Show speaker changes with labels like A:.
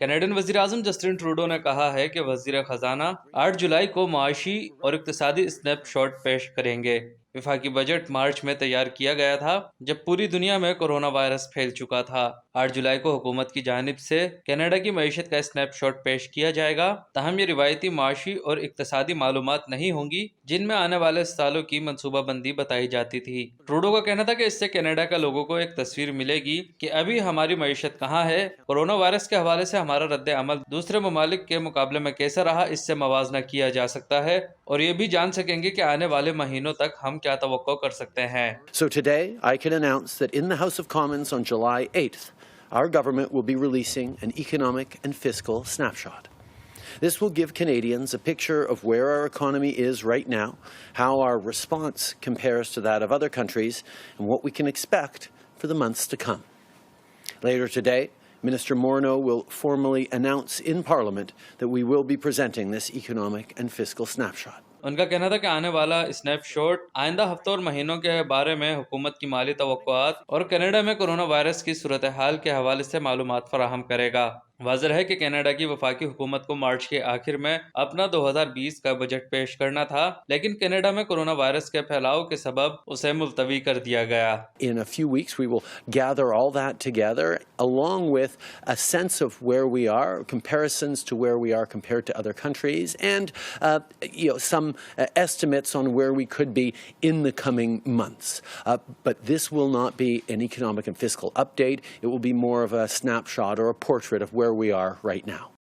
A: Canadian वज़ीर-ए-आज़म Justin Trudeau ने कहा है कि वज़ीर ख़ज़ाना 8 जुलाई को माशी और इक़्तिसादी स्नैपशॉट पेश करेंगे। वफाकी बजट मार्च में तैयार किया गया था, जब पूरी दुनिया में कोरोना वायरस फैल चुका था। 8 जुलाई को हुकूमत की जानिब से कनाडा की मईशत का स्नैपशॉट पेश किया जाएगा। ताहम ये रिवायती माशी और इक़्तिसादी मालूमात नहीं होंगी, जिनमें आने वाले सालों की मनसूबाबंदी बताई जाती थी। ट्रूडो का कहना था कि इससे कनाडा के लोगों को एक तस्वीर मिलेगी कि अभी हमारी मईशत कहाँ है। कोरोना वायरस के हवाले से हमारा रद्द अमल दूसरे ममालिक के मुकाबले में कैसा रहा, इससे मवाजना किया जा सकता है और ये भी जान सकेंगे कि आने वाले महीनों तक हम क्या तवक्को कर सकते हैं।
B: So today I can announce that in the House of Commons on July 8th, our government will be releasing an economic and fiscal snapshot. This will give Canadians a picture of where our economy is right now, how our response compares to that of other countries, and what we can expect for the months to come. Later today, Minister Morneau will formally announce in Parliament that we will be presenting this economic and fiscal snapshot.
A: उनका कहना था कि आने वाला snapshot आइंदा हफ्तों और महीनों के बारे में हुकूमत की माली तवक्कुआत और कनाडा में कोरोना वायरस की सूरत हाल के हवाले से मालूमात फराहम करेगा। वाज़ेह है कि कनाडा की वफाकी हुकूमत को मार्च के आखिर में अपना 2020 का बजट पेश करना था, लेकिन कनाडा में कोरोना वायरस के फैलाव के सबब उसे मुलतवी कर दिया गया।
B: In a few weeks we will gather all that together along with a sense of where we are, comparisons to where we are compared to other countries, and some estimates on where we could be in the coming months. But this will not be an economic and fiscal update. It will be more of a snapshot or a portrait of where we are right now.